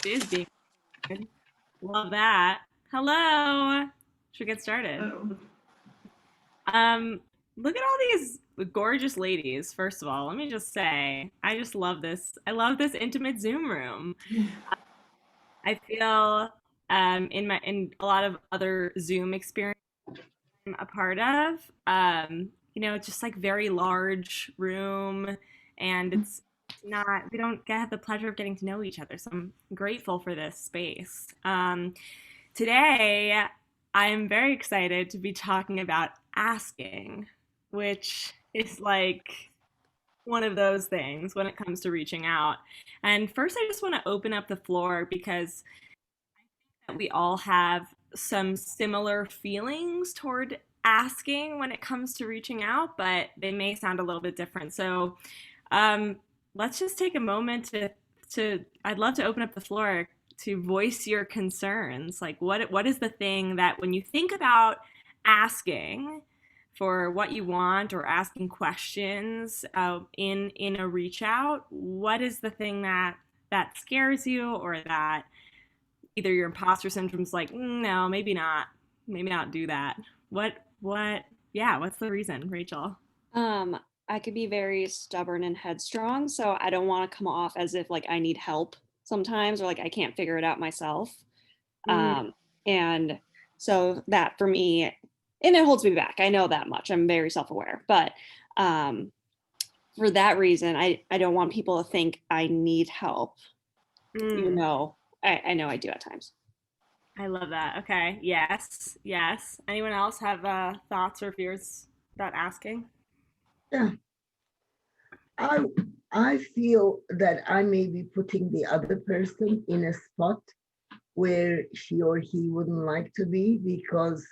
Is being good. Love that. Hello. Should we get started? Oh, Um, Look at all these gorgeous ladies. First of all, let me just say, I just love this. I love this intimate Zoom room. I feel in a lot of other Zoom experiences I'm a part of, it's just like very large room, and it's not we don't get have the pleasure of getting to know each other. So I'm grateful for this space. Today, I'm very excited to be talking about asking, which is like one of those things when it comes to reaching out. And first, I just want to open up the floor because we all have some similar feelings toward asking when it comes to reaching out, but they may sound a little bit different. So um, let's just take a moment to I'd love to open up the floor to voice your concerns. Like what is the thing that when you think about asking for what you want or asking questions in a reach out, what is the thing that scares you or that either your imposter syndrome's like, no, maybe not do that. What, yeah, what's the reason, Rachel? Um, I could be very stubborn and headstrong, so I don't want to come off as if like I need help sometimes or like I can't figure it out myself. Mm, Um, and so that for me, and it holds me back. I know that much. I'm very self-aware, but um, for that reason, I don't want people to think I need help, even mm, though I know I do at times. I love that. Okay, yes, yes. Anyone else have thoughts or fears about asking? Yeah, I I feel that I may be putting the other person in a spot where she or he wouldn't like to be because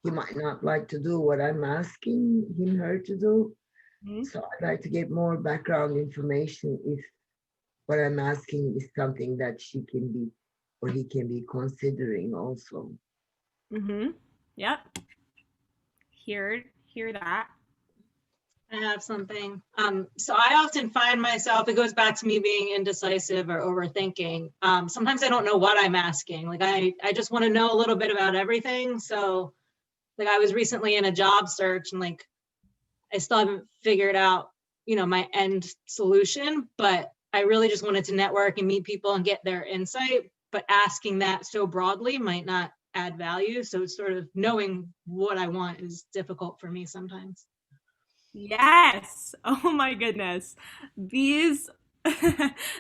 he might not like to do what I'm asking him her to do. Hmm. So I'd like to get more background information if what I'm asking is something that she can be or he can be considering also. Mm-hmm. Yep. Hear that. I have something. So I often find myself, it goes back to me being indecisive or overthinking. Sometimes I don't know what I'm asking. Like I just want to know a little bit about everything. So like I was recently in a job search and like I still haven't figured out, my end solution, but I really just wanted to network and meet people and get their insight. But asking that so broadly might not add value. So it's sort of knowing what I want is difficult for me sometimes. Yes. Oh my goodness. These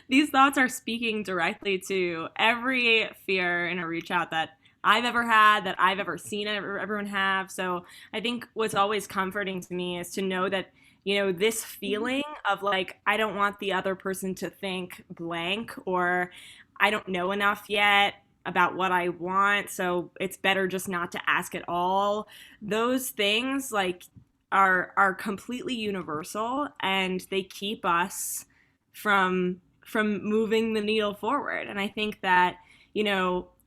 these thoughts are speaking directly to every fear in a reach out that I've ever had, that I've ever seen everyone have. So I think what's always comforting to me is to know that, this feeling of like, I don't want the other person to think blank or I don't know enough yet about what I want. So it's better just not to ask at all. Those things like are completely universal and they keep us from moving the needle forward. And I think that,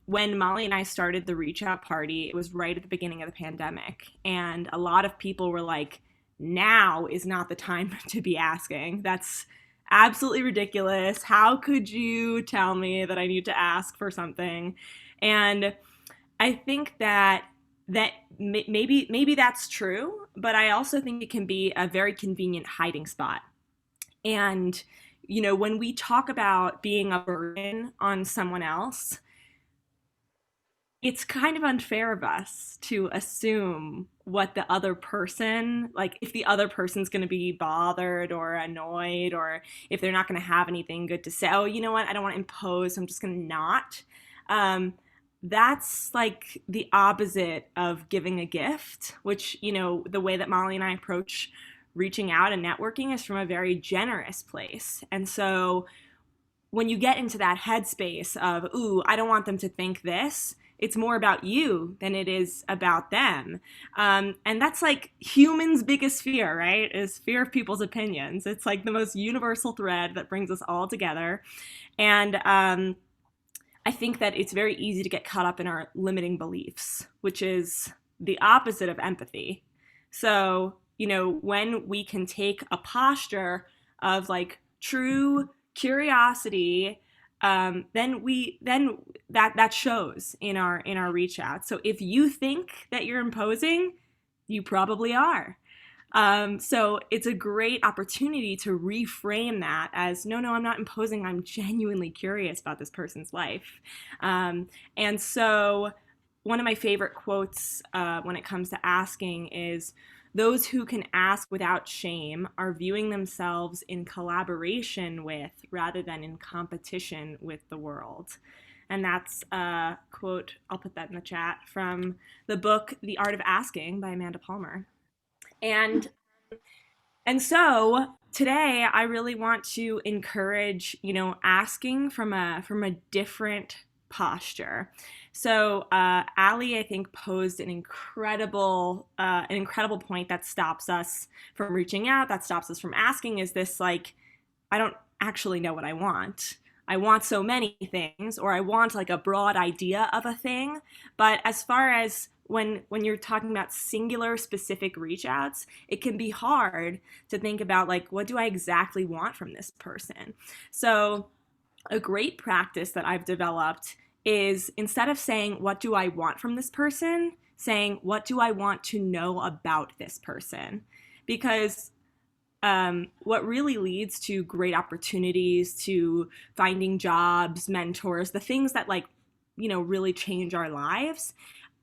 when Molly and I started the Reach Out Party, it was right at the beginning of the pandemic. And a lot of people were like, now is not the time to be asking. That's absolutely ridiculous. How could you tell me that I need to ask for something? And I think that maybe that's true, but I also think it can be a very convenient hiding spot. And when we talk about being a burden on someone else, it's kind of unfair of us to assume what the other person, like if the other person's going to be bothered or annoyed or if they're not going to have anything good to say. Oh, you know what? I don't want to impose, so I'm just going to not. Um, that's like the opposite of giving a gift, which, the way that Molly and I approach reaching out and networking is from a very generous place. And so when you get into that headspace of, ooh, I don't want them to think this, it's more about you than it is about them. And that's like humans' biggest fear, right? Is fear of people's opinions. It's like the most universal thread that brings us all together. And I think that it's very easy to get caught up in our limiting beliefs, which is the opposite of empathy. So, when we can take a posture of like true curiosity then that shows in our reach out. So if you think that you're imposing, you probably are. So it's a great opportunity to reframe that as, no, I'm not imposing. I'm genuinely curious about this person's life. And so one of my favorite quotes when it comes to asking is, those who can ask without shame are viewing themselves in collaboration with rather than in competition with the world. And that's a quote, I'll put that in the chat, from the book The Art of Asking by Amanda Palmer. And so today I really want to encourage, asking from a different posture. So Ali, I think, posed an incredible point that stops us from reaching out, that stops us from asking, is this like, I don't actually know what I want. I want so many things, or I want like a broad idea of a thing. But as far as when you're talking about singular specific reach outs, it can be hard to think about like, what do I exactly want from this person? So a great practice that I've developed is, instead of saying, what do I want from this person, saying, what do I want to know about this person? Because what really leads to great opportunities, to finding jobs, mentors, the things that really change our lives,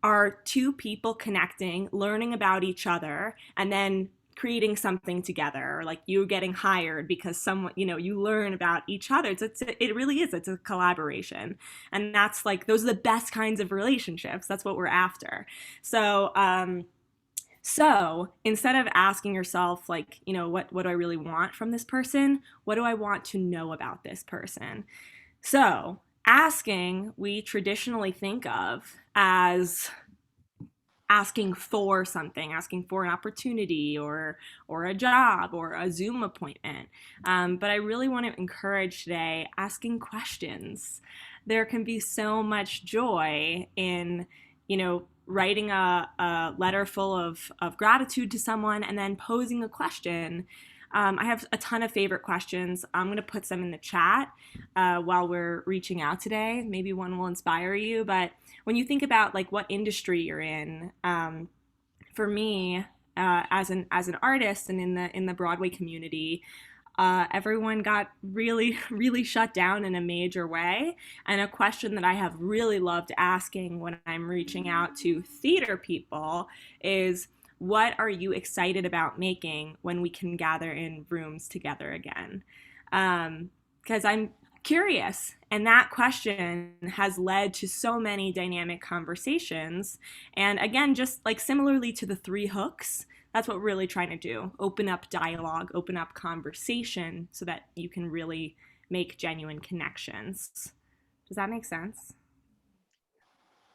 are two people connecting, learning about each other, and then creating something together, or like you getting hired because someone, you learn about each other. It really is. It's a collaboration. And that's like, those are the best kinds of relationships. That's what we're after. So instead of asking yourself, like, what do I really want from this person? What do I want to know about this person? So asking, we traditionally think of as asking for something, asking for an opportunity or a job or a Zoom appointment. But I really want to encourage today asking questions. There can be so much joy in, writing a letter full of gratitude to someone and then posing a question. I have a ton of favorite questions. I'm going to put some in the chat while we're reaching out today. Maybe one will inspire you. But when you think about like what industry you're in, for me, as an artist and in the Broadway community, everyone got really, really shut down in a major way. And a question that I have really loved asking when I'm reaching out to theater people is, what are you excited about making when we can gather in rooms together again? Because I'm curious. And that question has led to so many dynamic conversations. And again, just like similarly to the 3 hooks, that's what we're really trying to do. Open up dialogue, open up conversation so that you can really make genuine connections. Does that make sense?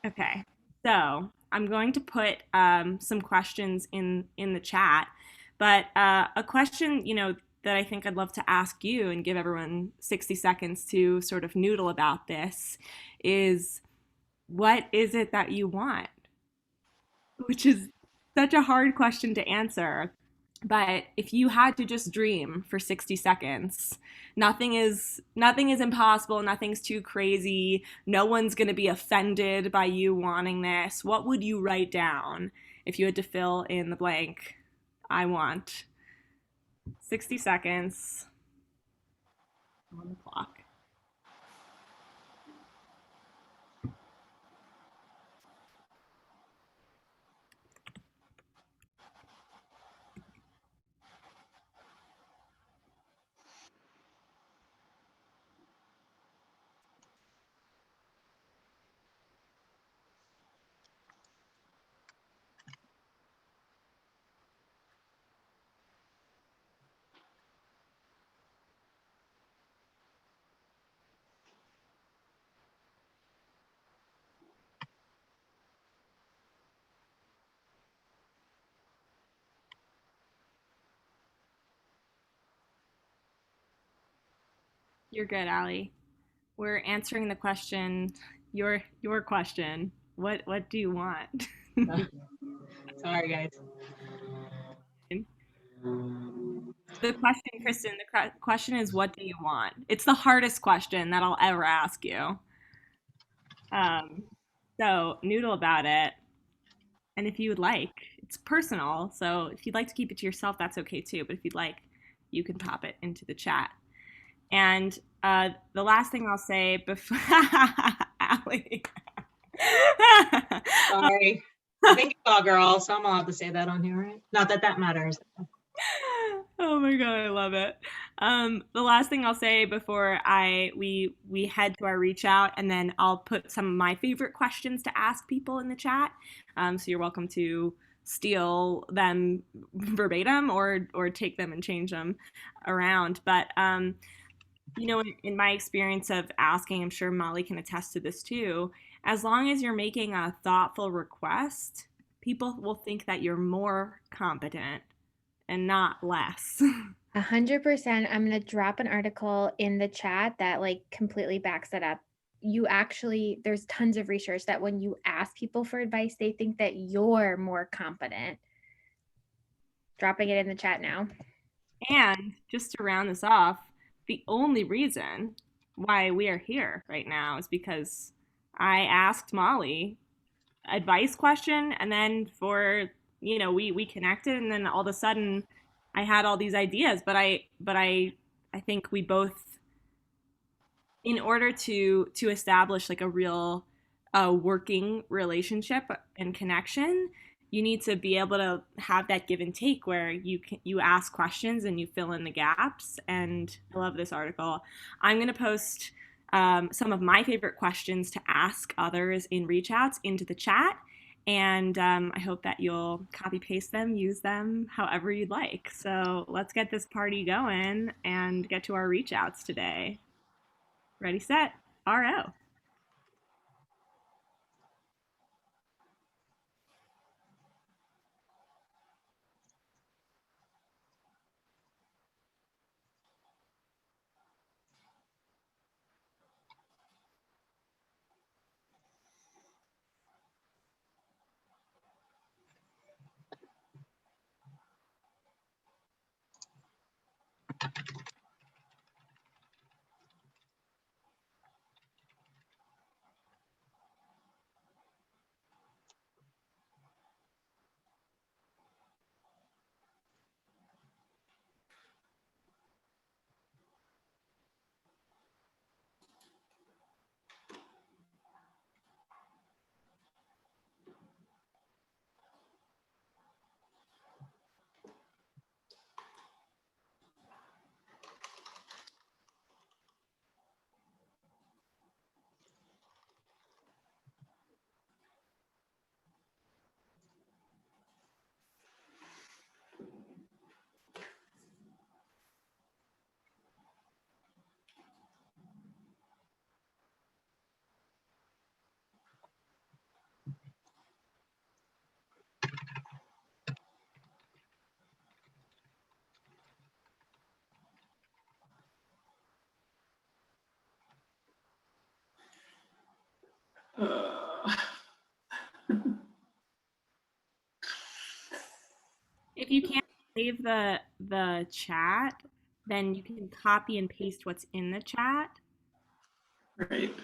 Okay. So I'm going to put some questions in the chat, but a question, that I think I'd love to ask you and give everyone 60 seconds to sort of noodle about this is, what is it that you want? Which is such a hard question to answer. But if you had to just dream for 60 seconds, nothing is impossible, nothing's too crazy, no one's going to be offended by you wanting this. What would you write down if you had to fill in the blank? I want 60 seconds on the clock. You're good, Ali. We're answering the question, your question. What do you want? Sorry, guys. The question, Kristen, question is, what do you want? It's the hardest question that I'll ever ask you. Um, so noodle about it. And if you would like, it's personal. So if you'd like to keep it to yourself, that's okay too. But if you'd like, you can pop it into the chat. And the last thing I'll say before Allie. Sorry. I think it's all girl, so I'm allowed to say that on here, right? Not that that matters. Oh my god, I love it. The last thing I'll say before we head to our reach out, and then I'll put some of my favorite questions to ask people in the chat. So you're welcome to steal them verbatim or take them and change them around. But you know, in my experience of asking, I'm sure Molly can attest to this too. As long as you're making a thoughtful request, people will think that you're more competent and not less. 100%. I'm going to drop an article in the chat that like completely backs that up. You actually, there's tons of research that when you ask people for advice, they think that you're more competent. Dropping it in the chat now. And just to round this off, the only reason why we are here right now is because I asked Molly advice question, and then we connected, and then all of a sudden I had all these ideas. But I think we both, in order to establish like a real working relationship and connection, you need to be able to have that give and take where you ask questions and you fill in the gaps. And I love this article. I'm going to post some of my favorite questions to ask others in reach outs into the chat. And I hope that you'll copy paste them, use them however you'd like. So let's get this party going and get to our reach outs today. Ready, set, RO. If you can't save the chat, then you can copy and paste what's in the chat. Right.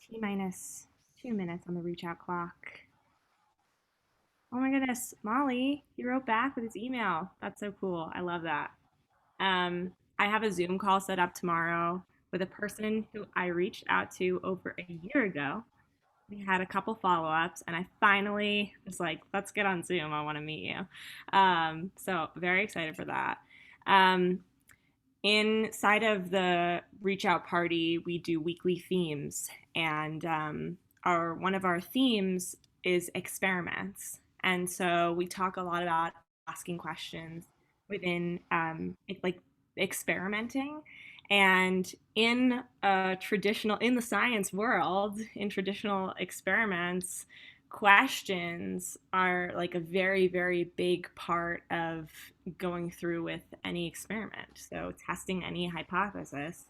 T-minus 2 minutes on the reach out clock. Oh my goodness, Molly, he wrote back with his email. That's so cool. I love that. I have a Zoom call set up tomorrow with a person who I reached out to over a year ago. We had a couple follow-ups, and I finally was like, let's get on Zoom. I want to meet you. So very excited for that. Inside of the reach out party, we do weekly themes, and one of our themes is experiments. And so we talk a lot about asking questions within like experimenting. And in the science world, in traditional experiments, questions are like a very, very big part of going through with any experiment. So testing any hypothesis,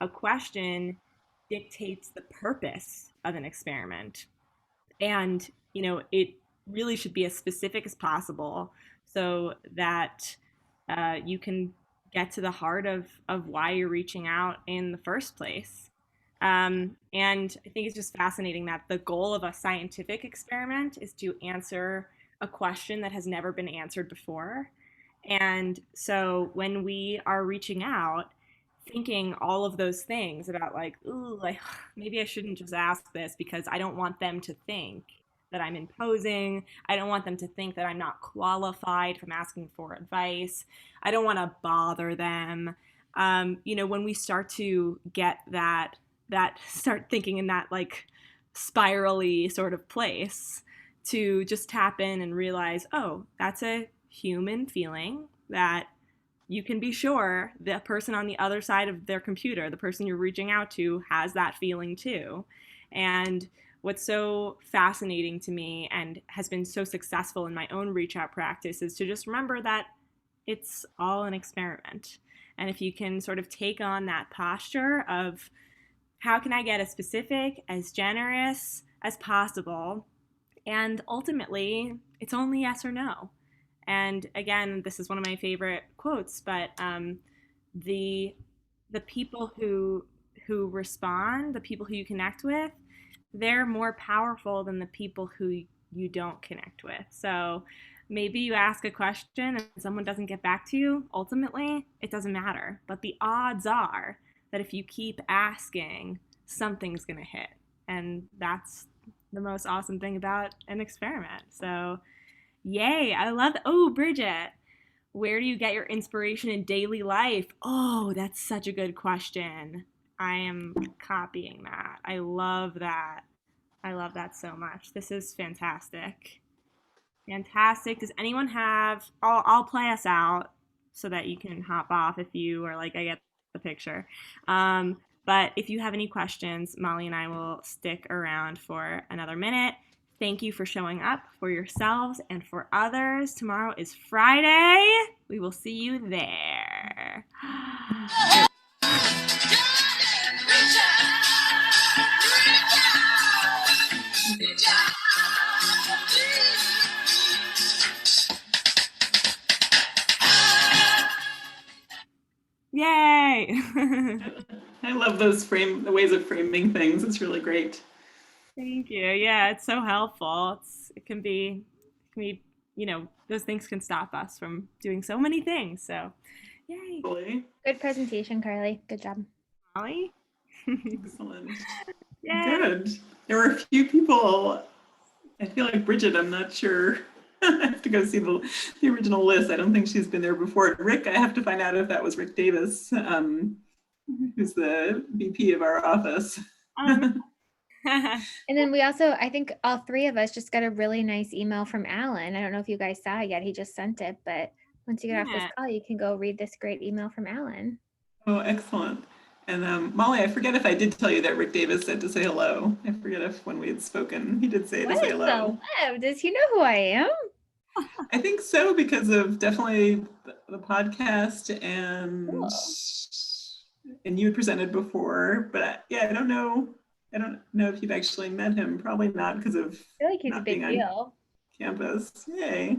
a question dictates the purpose of an experiment. And, it really should be as specific as possible so that you can get to the heart of why you're reaching out in the first place. And I think it's just fascinating that the goal of a scientific experiment is to answer a question that has never been answered before. And so when we are reaching out, thinking all of those things about like, ooh, like maybe I shouldn't just ask this because I don't want them to think that I'm imposing. I don't want them to think that I'm not qualified from asking for advice. I don't want to bother them. When we start to get start thinking in that like spirally sort of place, to just tap in and realize, oh, that's a human feeling that you can be sure the person on the other side of their computer, the person you're reaching out to, has that feeling too. And what's so fascinating to me and has been so successful in my own reach out practice is to just remember that it's all an experiment. And if you can sort of take on that posture of how can I get as specific, as generous as possible, and ultimately it's only yes or no. And again, this is one of my favorite quotes, but the people who respond, the people who you connect with, they're more powerful than the people who you don't connect with. So maybe you ask a question and someone doesn't get back to you. Ultimately, it doesn't matter. But the odds are that if you keep asking, something's going to hit. And that's the most awesome thing about an experiment. So yay, I love that. Oh, Bridget, where do you get your inspiration in daily life? Oh, that's such a good question. I am copying that. I love that. I love that so much. This is fantastic. Fantastic. Does anyone have, I'll play us out so that you can hop off if you are like, I get the picture. But if you have any questions, Molly and I will stick around for another minute. Thank you for showing up for yourselves and for others. Tomorrow is Friday. We will see you there. Yay! I love the ways of framing things. It's really great. Thank you. Yeah, it's so helpful. It can be, those things can stop us from doing so many things. So, yay. Hopefully. Good presentation, Carly. Good job. Molly? Excellent. Yay. Good. There were a few people, I feel like Bridget, I'm not sure. I have to go see the original list. I don't think she's been there before. Rick, I have to find out if that was Rick Davis, who's the VP of our office. And then we also, I think all three of us just got a really nice email from Alan. I don't know if you guys saw it yet. He just sent it, but once you get off this call, you can go read this great email from Alan. Oh, excellent. And Molly, I forget if I did tell you that Rick Davis said to say hello. I forget if when we had spoken, he did say to say hello. Does he know who I am? I think so, because of definitely the podcast and Cool. And you had presented before, but I don't know. I don't know if you've actually met him. Probably not, because of I feel like he's a not big being on deal. campus. Yay.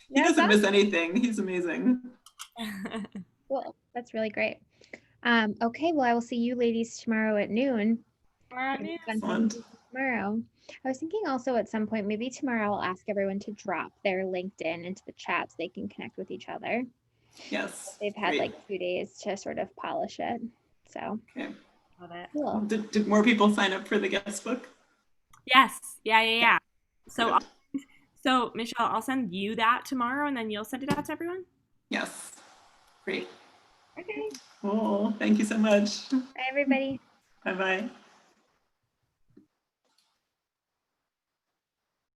He Yeah, doesn't miss anything. He's amazing. Cool. That's really great. Okay, well, I will see you ladies tomorrow at noon. Fun Excellent. thing tomorrow. I was thinking also at some point, maybe tomorrow I'll ask everyone to drop their LinkedIn into the chat so they can connect with each other. Yes. They've had great. like 2 days to sort of polish it. So Okay. Love it. cool. Did more people sign up for the guest book? Yes. Yeah. So, Good. so Michelle, I'll send you that tomorrow, and then you'll send it out to everyone. Yes. Great. Okay. Cool. Thank you so much. Bye, everybody. Bye-bye.